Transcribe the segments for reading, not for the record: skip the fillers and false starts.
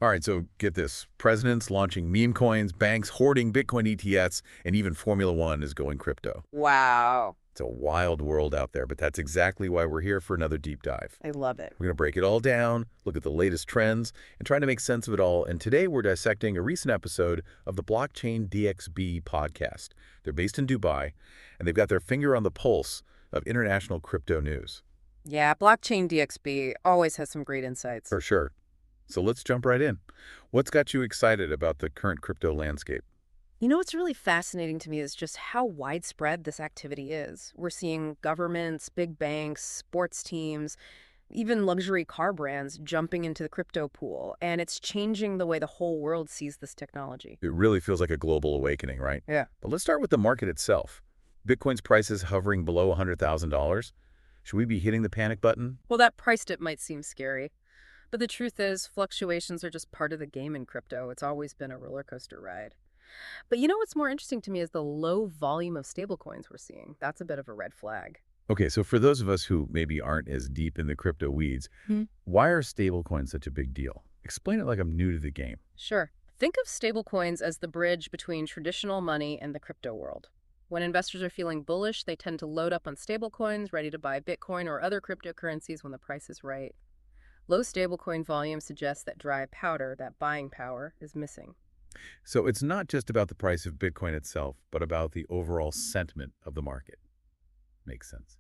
All right, so get this. Presidents launching meme coins, banks hoarding Bitcoin ETFs, and even Formula One is going crypto. Wow. It's a wild world out there, but that's exactly why we're here for another deep dive. I love it. We're going to break it all down, look at the latest trends, and try to make sense of it all. And today we're dissecting a recent episode of the Blockchain DXB podcast. They're based in Dubai, and they've got their finger on the pulse of international crypto news. Yeah, Blockchain DXB always has some great insights. For sure. So let's jump right in. What's got you excited about the current crypto landscape? You know what's really fascinating to me is just how widespread this activity is. We're seeing governments, big banks, sports teams, even luxury car brands jumping into the crypto pool, and it's changing the way the whole world sees this technology. It really feels like a global awakening, right? Yeah. But let's start with the market itself. Bitcoin's price is hovering below $100,000. Should we be hitting the panic button? Well, that price dip might seem scary, but the truth is fluctuations are just part of the game in crypto. It's always been a roller coaster ride. But you know what's more interesting to me is the low volume of stablecoins we're seeing. That's a bit of a red flag. Okay, so for those of us who maybe aren't as deep in the crypto weeds, why are stablecoins such a big deal? Explain it like I'm new to the game. Sure. Think of stablecoins as the bridge between traditional money and the crypto world. When investors are feeling bullish, they tend to load up on stablecoins, ready to buy Bitcoin or other cryptocurrencies when the price is right. Low stablecoin volume suggests that dry powder, that buying power, is missing. So it's not just about the price of Bitcoin itself, but about the overall sentiment of the market. Makes sense.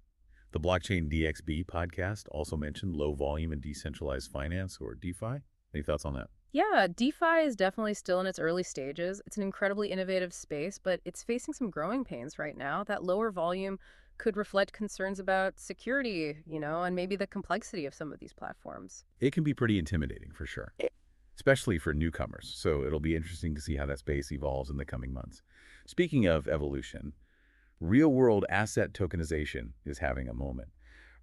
The Blockchain DXB podcast also mentioned low volume and decentralized finance, or DeFi. Any thoughts on that? Yeah, DeFi is definitely still in its early stages. It's an incredibly innovative space, but it's facing some growing pains right now. That lower volume could reflect concerns about security, and maybe the complexity of some of these platforms. It can be pretty intimidating for sure, especially for newcomers. So it'll be interesting to see how that space evolves in the coming months. Speaking of evolution, real-world asset tokenization is having a moment.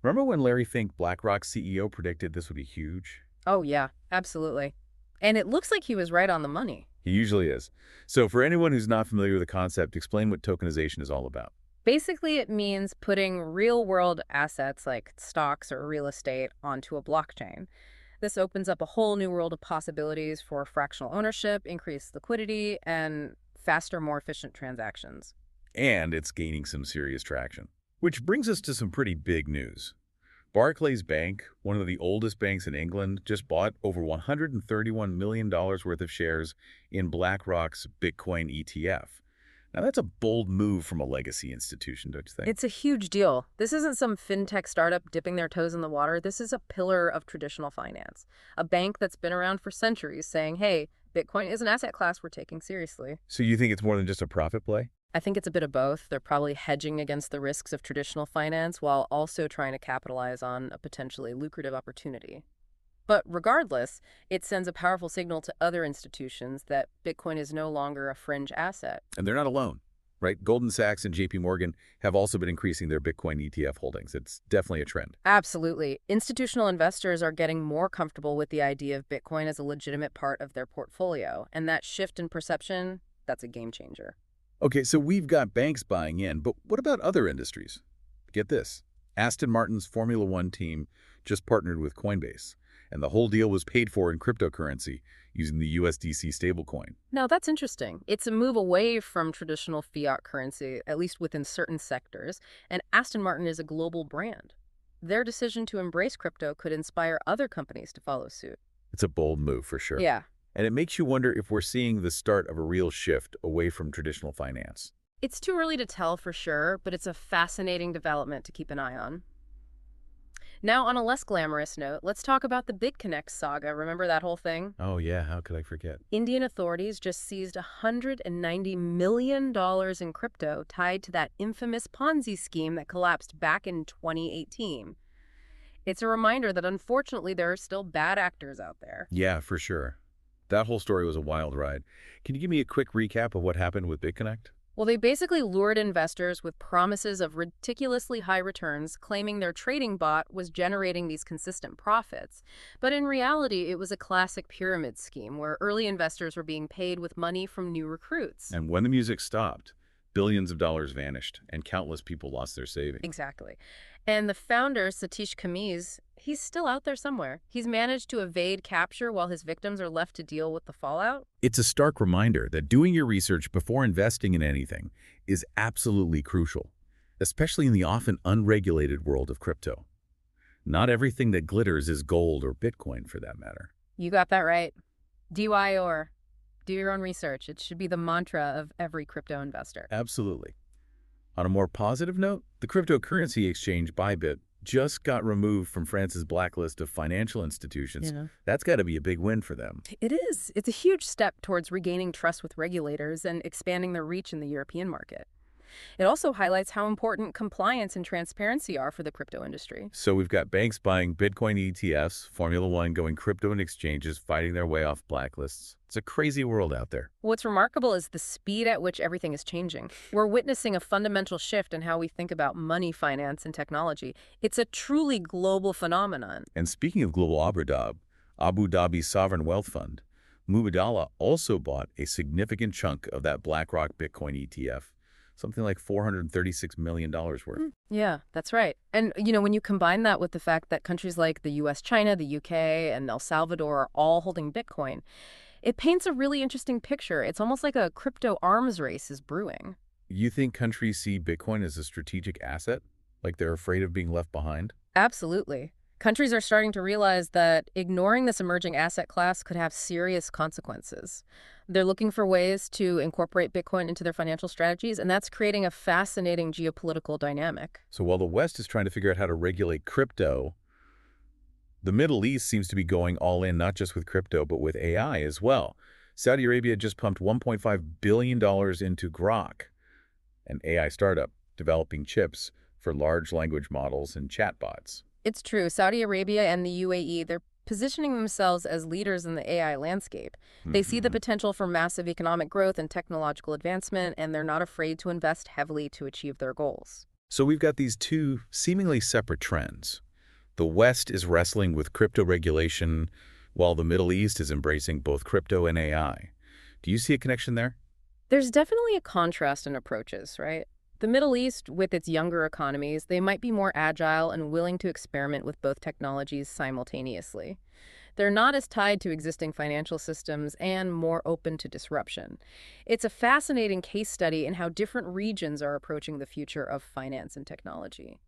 Remember when Larry Fink, BlackRock's CEO, predicted this would be huge? Oh, yeah, absolutely. And it looks like he was right on the money. He usually is. So for anyone who's not familiar with the concept, explain what tokenization is all about. Basically, it means putting real-world assets like stocks or real estate onto a blockchain. This opens up a whole new world of possibilities for fractional ownership, increased liquidity, and faster, more efficient transactions. And it's gaining some serious traction. Which brings us to some pretty big news. Barclays Bank, one of the oldest banks in England, just bought over $131 million worth of shares in BlackRock's Bitcoin ETF. Now, that's a bold move from a legacy institution, don't you think? It's a huge deal. This isn't some fintech startup dipping their toes in the water. This is a pillar of traditional finance. A bank that's been around for centuries saying, hey, Bitcoin is an asset class we're taking seriously. So you think it's more than just a profit play? I think it's a bit of both. They're probably hedging against the risks of traditional finance while also trying to capitalize on a potentially lucrative opportunity. But regardless, it sends a powerful signal to other institutions that Bitcoin is no longer a fringe asset. And they're not alone, right? Goldman Sachs and JP Morgan have also been increasing their Bitcoin ETF holdings. It's definitely a trend. Absolutely. Institutional investors are getting more comfortable with the idea of Bitcoin as a legitimate part of their portfolio. And that shift in perception, that's a game changer. Okay, so we've got banks buying in, but what about other industries? Get this. Aston Martin's Formula One team just partnered with Coinbase, and the whole deal was paid for in cryptocurrency using the USDC stablecoin. Now, that's interesting. It's a move away from traditional fiat currency, at least within certain sectors, and Aston Martin is a global brand. Their decision to embrace crypto could inspire other companies to follow suit. It's a bold move for sure. Yeah. And it makes you wonder if we're seeing the start of a real shift away from traditional finance. It's too early to tell for sure, but it's a fascinating development to keep an eye on. Now, on a less glamorous note, let's talk about the BitConnect saga. Remember that whole thing? Oh yeah, how could I forget? Indian authorities just seized $190 million in crypto tied to that infamous Ponzi scheme that collapsed back in 2018. It's a reminder that unfortunately there are still bad actors out there. Yeah, for sure. That whole story was a wild ride. Can you give me a quick recap of what happened with BitConnect? Well, they basically lured investors with promises of ridiculously high returns, claiming their trading bot was generating these consistent profits. But in reality, it was a classic pyramid scheme where early investors were being paid with money from new recruits. And when the music stopped, billions of dollars vanished, and countless people lost their savings. Exactly. And the founder, Satish Kamiz, he's still out there somewhere. He's managed to evade capture while his victims are left to deal with the fallout. It's a stark reminder that doing your research before investing in anything is absolutely crucial, especially in the often unregulated world of crypto. Not everything that glitters is gold or Bitcoin, for that matter. You got that right. DY or do your own research. It should be the mantra of every crypto investor. Absolutely. On a more positive note, the cryptocurrency exchange Bybit just got removed from France's blacklist of financial institutions. That's got to be a big win for them. It is. It's a huge step towards regaining trust with regulators and expanding their reach in the European market. It also highlights how important compliance and transparency are for the crypto industry. So we've got banks buying Bitcoin ETFs, Formula One going crypto and exchanges fighting their way off blacklists. It's a crazy world out there. What's remarkable is the speed at which everything is changing. We're witnessing a fundamental shift in how we think about money, finance, and technology. It's a truly global phenomenon. And speaking of global Abu Dhabi's sovereign wealth fund, Mubadala also bought a significant chunk of that BlackRock Bitcoin ETF. Something like $436 million worth. Yeah, that's right. And, when you combine that with the fact that countries like the US, China, the UK, and El Salvador are all holding Bitcoin, it paints a really interesting picture. It's almost like a crypto arms race is brewing. You think countries see Bitcoin as a strategic asset? Like they're afraid of being left behind? Absolutely. Countries are starting to realize that ignoring this emerging asset class could have serious consequences. They're looking for ways to incorporate Bitcoin into their financial strategies, and that's creating a fascinating geopolitical dynamic. So while the West is trying to figure out how to regulate crypto, the Middle East seems to be going all in, not just with crypto, but with AI as well. Saudi Arabia just pumped $1.5 billion into Groq, an AI startup developing chips for large language models and chatbots. It's true. Saudi Arabia and the UAE, they're positioning themselves as leaders in the AI landscape. They see the potential for massive economic growth and technological advancement, and they're not afraid to invest heavily to achieve their goals. So we've got these two seemingly separate trends. The West is wrestling with crypto regulation, while the Middle East is embracing both crypto and AI. Do you see a connection there? There's definitely a contrast in approaches, right? The Middle East, with its younger economies, they might be more agile and willing to experiment with both technologies simultaneously. They're not as tied to existing financial systems and more open to disruption. It's a fascinating case study in how different regions are approaching the future of finance and technology.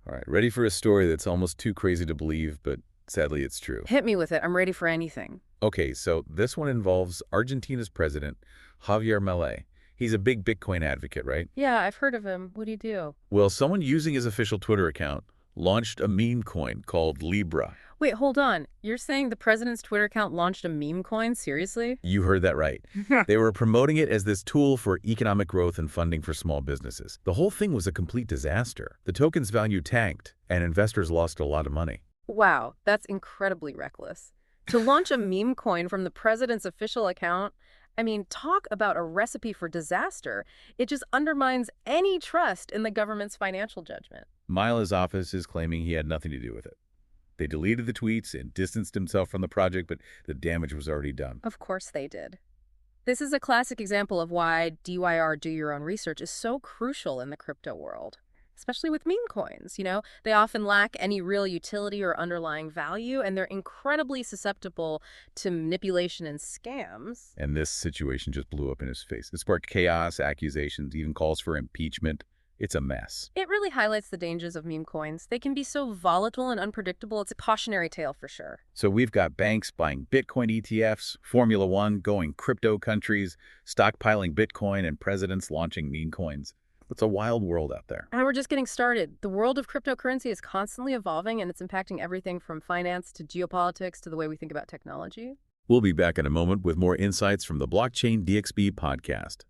All right, ready for a story that's almost too crazy to believe, but sadly it's true. Hit me with it. I'm ready for anything. Okay, so this one involves Argentina's president, Javier Milei. He's a big Bitcoin advocate, right? Yeah, I've heard of him. What do you do? Well, someone using his official Twitter account launched a meme coin called Libra. Wait, hold on. You're saying the president's Twitter account launched a meme coin? Seriously? You heard that right. They were promoting it as this tool for economic growth and funding for small businesses. The whole thing was a complete disaster. The token's value tanked, and investors lost a lot of money. Wow, that's incredibly reckless. To launch a meme coin from the president's official account, I mean, talk about a recipe for disaster. It just undermines any trust in the government's financial judgment. Milei's office is claiming he had nothing to do with it. They deleted the tweets and distanced himself from the project, but the damage was already done. Of course they did. This is a classic example of why DYR, do your own research, is so crucial in the crypto world. Especially with meme coins, they often lack any real utility or underlying value, and they're incredibly susceptible to manipulation and scams. And this situation just blew up in his face. It sparked chaos, accusations, even calls for impeachment. It's a mess. It really highlights the dangers of meme coins. They can be so volatile and unpredictable. It's a cautionary tale for sure. So we've got banks buying Bitcoin ETFs, Formula One going crypto countries, stockpiling Bitcoin, and presidents launching meme coins. It's a wild world out there. And we're just getting started. The world of cryptocurrency is constantly evolving, and it's impacting everything from finance to geopolitics to the way we think about technology. We'll be back in a moment with more insights from the Blockchain DXB podcast.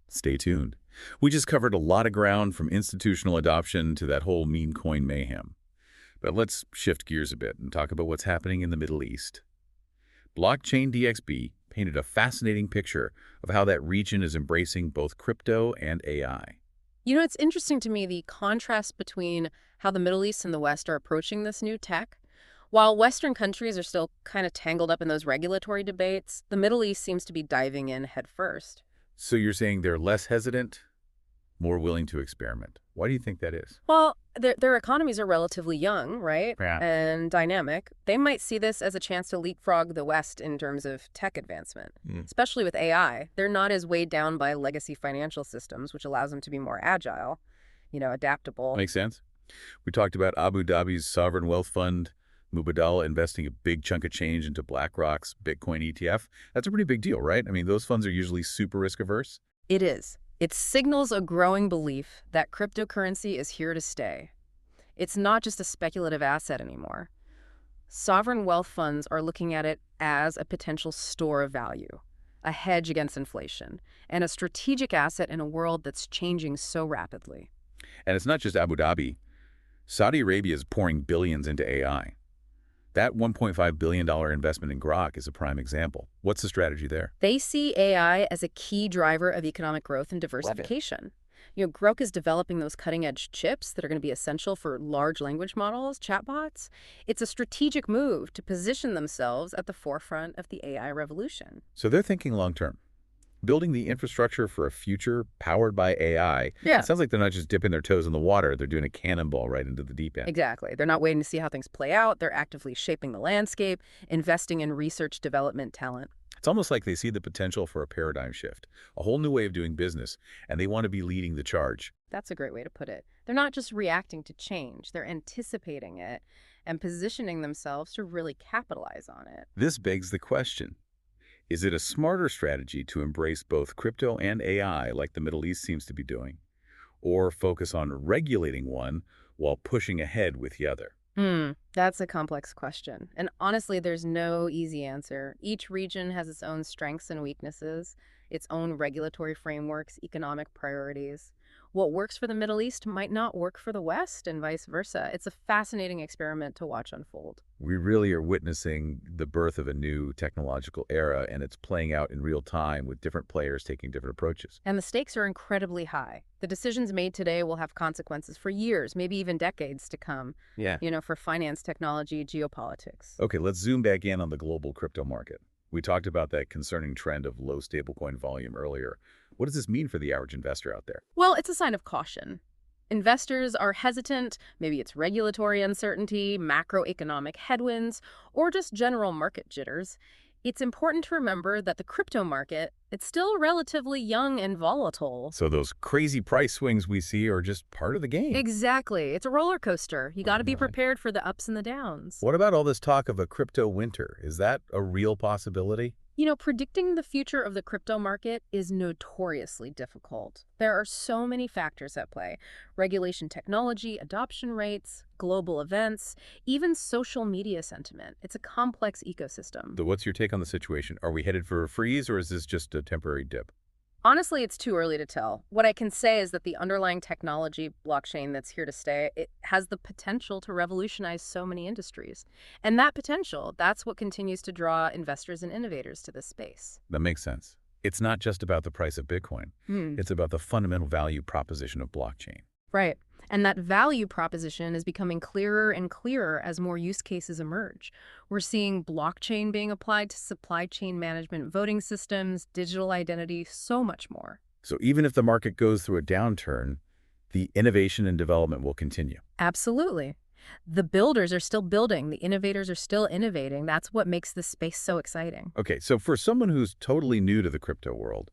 Stay tuned. We just covered a lot of ground, from institutional adoption to that whole meme coin mayhem. But let's shift gears a bit and talk about what's happening in the Middle East. Blockchain DXB painted a fascinating picture of how that region is embracing both crypto and AI. It's interesting to me, the contrast between how the Middle East and the West are approaching this new tech. While Western countries are still kind of tangled up in those regulatory debates, the Middle East seems to be diving in head first. So you're saying they're less hesitant? more willing to experiment. Why do you think that is? Well, their economies are relatively young, right? Yeah. And dynamic. They might see this as a chance to leapfrog the West in terms of tech advancement, especially with AI. They're not as weighed down by legacy financial systems, which allows them to be more agile, adaptable. Makes sense. We talked about Abu Dhabi's sovereign wealth fund, Mubadala investing a big chunk of change into BlackRock's Bitcoin ETF. That's a pretty big deal, right? I mean, those funds are usually super risk averse. It is. It signals a growing belief that cryptocurrency is here to stay. It's not just a speculative asset anymore. Sovereign wealth funds are looking at it as a potential store of value, a hedge against inflation, and a strategic asset in a world that's changing so rapidly. And it's not just Abu Dhabi. Saudi Arabia is pouring billions into AI. That $1.5 billion investment in Groq is a prime example. What's the strategy there? They see AI as a key driver of economic growth and diversification. Groq is developing those cutting-edge chips that are going to be essential for large language models, chatbots. It's a strategic move to position themselves at the forefront of the AI revolution. So they're thinking long-term, building the infrastructure for a future powered by AI. Yeah. It sounds like they're not just dipping their toes in the water. They're doing a cannonball right into the deep end. Exactly. They're not waiting to see how things play out. They're actively shaping the landscape, investing in research development talent. It's almost like they see the potential for a paradigm shift, a whole new way of doing business, and they want to be leading the charge. That's a great way to put it. They're not just reacting to change. They're anticipating it and positioning themselves to really capitalize on it. This begs the question. Is it a smarter strategy to embrace both crypto and AI like the Middle East seems to be doing, or focus on regulating one while pushing ahead with the other? That's a complex question. And honestly, there's no easy answer. Each region has its own strengths and weaknesses, its own regulatory frameworks, economic priorities. What works for the Middle East might not work for the West and vice versa. It's a fascinating experiment to watch unfold. We really are witnessing the birth of a new technological era, and it's playing out in real time with different players taking different approaches. And the stakes are incredibly high. The decisions made today will have consequences for years, maybe even decades to come. Yeah. For finance, technology, geopolitics. Okay, let's zoom back in on the global crypto market. We talked about that concerning trend of low stablecoin volume earlier. What does this mean for the average investor out there? Well, it's a sign of caution. Investors are hesitant. Maybe it's regulatory uncertainty, macroeconomic headwinds, or just general market jitters. It's important to remember that the crypto market, it's still relatively young and volatile. So those crazy price swings we see are just part of the game. Exactly. It's a roller coaster. You got to be prepared for the ups and the downs. What about all this talk of a crypto winter? Is that a real possibility? Predicting the future of the crypto market is notoriously difficult. There are so many factors at play. Regulation, technology, adoption rates, global events, even social media sentiment. It's a complex ecosystem. So what's your take on the situation? Are we headed for a freeze, or is this just a temporary dip? Honestly, it's too early to tell. What I can say is that the underlying technology, blockchain, that's here to stay, it has the potential to revolutionize so many industries. And that potential, that's what continues to draw investors and innovators to this space. That makes sense. It's not just about the price of Bitcoin. It's about the fundamental value proposition of blockchain. Right. And that value proposition is becoming clearer and clearer as more use cases emerge. We're seeing blockchain being applied to supply chain management, voting systems, digital identity, so much more. So even if the market goes through a downturn, the innovation and development will continue. Absolutely. The builders are still building. The innovators are still innovating. That's what makes this space so exciting. Okay, so for someone who's totally new to the crypto world,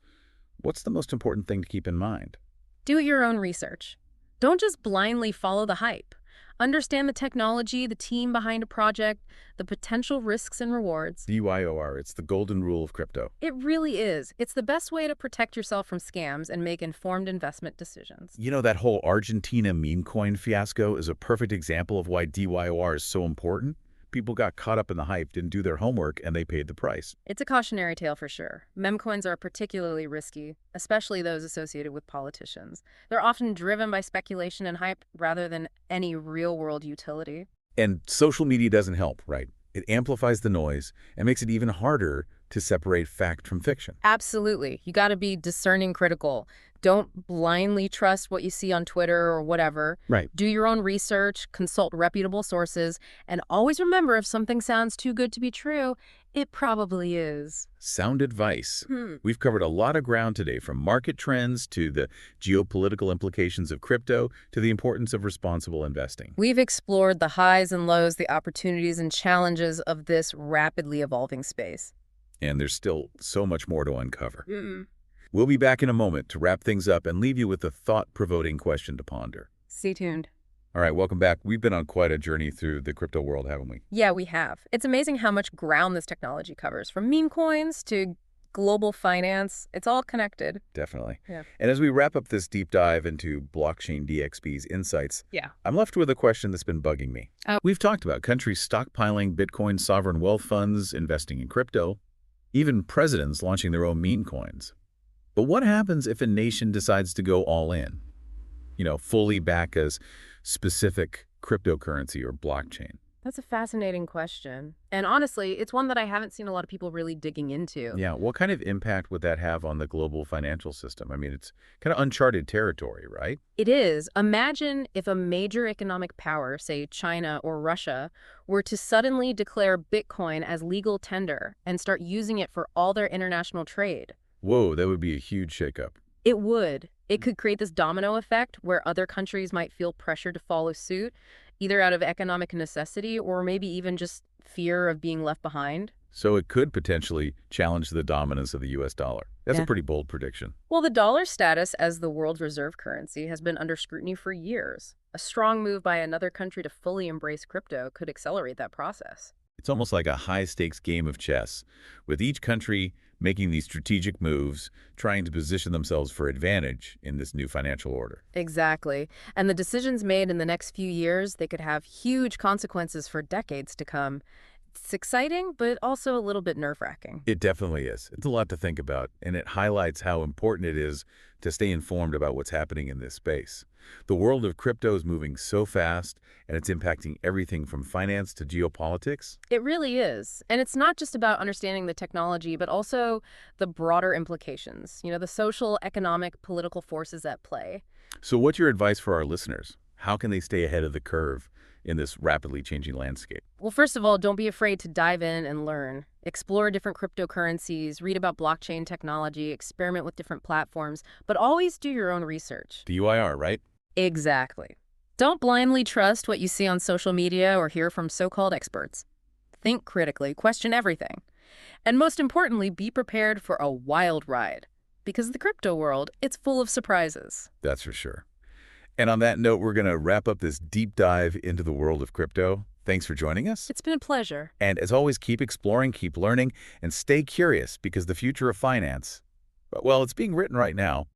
what's the most important thing to keep in mind? Do your own research. Don't just blindly follow the hype. Understand the technology, the team behind a project, the potential risks and rewards. DYOR, it's the golden rule of crypto. It really is. It's the best way to protect yourself from scams and make informed investment decisions. That whole Argentina meme coin fiasco is a perfect example of why DYOR is so important. People got caught up in the hype, didn't do their homework, and they paid the price. It's a cautionary tale for sure. Memecoins are particularly risky, especially those associated with politicians. They're often driven by speculation and hype rather than any real-world utility. And social media doesn't help, right? It amplifies the noise and makes it even harder to separate fact from fiction. Absolutely. You got to be discerning critical. Don't blindly trust what you see on Twitter or whatever. Right. Do your own research, consult reputable sources, and always remember if something sounds too good to be true, it probably is. Sound advice. We've covered a lot of ground today, from market trends to the geopolitical implications of crypto to the importance of responsible investing. We've explored the highs and lows, the opportunities and challenges of this rapidly evolving space. And there's still so much more to uncover. We'll be back in a moment to wrap things up and leave you with a thought-provoking question to ponder. Stay tuned. All right, welcome back. We've been on quite a journey through the crypto world, haven't we? Yeah, we have. It's amazing how much ground this technology covers, from meme coins to global finance. It's all connected. Definitely. Yeah. And as we wrap up this deep dive into Blockchain DXB's insights, Yeah. I'm left with a question that's been bugging me. Oh. We've talked about countries stockpiling Bitcoin, sovereign wealth funds, investing in crypto, even presidents launching their own meme coins. But what happens if a nation decides to go all in? Fully back as specific cryptocurrency or blockchain? That's a fascinating question. And honestly, it's one that I haven't seen a lot of people really digging into. Yeah, what kind of impact would that have on the global financial system? I mean, it's kind of uncharted territory, right? It is. Imagine if a major economic power, say China or Russia, were to suddenly declare Bitcoin as legal tender and start using it for all their international trade. Whoa, that would be a huge shakeup. It would. It could create this domino effect where other countries might feel pressure to follow suit, either out of economic necessity or maybe even just fear of being left behind. So it could potentially challenge the dominance of the U.S. dollar. That's Yeah. a pretty bold prediction. Well, the dollar's status as the world reserve currency has been under scrutiny for years. A strong move by another country to fully embrace crypto could accelerate that process. It's almost like a high-stakes game of chess, with each country making these strategic moves, trying to position themselves for advantage in this new financial order. Exactly. And the decisions made in the next few years, they could have huge consequences for decades to come. It's exciting, but also a little bit nerve-wracking. It definitely is. It's a lot to think about, and it highlights how important it is to stay informed about what's happening in this space. The world of crypto is moving so fast, and it's impacting everything from finance to geopolitics. It really is. And it's not just about understanding the technology, but also the broader implications, the social, economic, political forces at play. So what's your advice for our listeners? How can they stay ahead of the curve in this rapidly changing landscape? Well, first of all, don't be afraid to dive in and learn. Explore different cryptocurrencies, read about blockchain technology, experiment with different platforms, but always do your own research. DYR, right? Exactly. Don't blindly trust what you see on social media or hear from so-called experts. Think critically, question everything. And most importantly, be prepared for a wild ride. Because the crypto world, it's full of surprises. That's for sure. And on that note, we're going to wrap up this deep dive into the world of crypto. Thanks for joining us. It's been a pleasure. And as always, keep exploring, keep learning, and stay curious, because the future of finance, well, it's being written right now.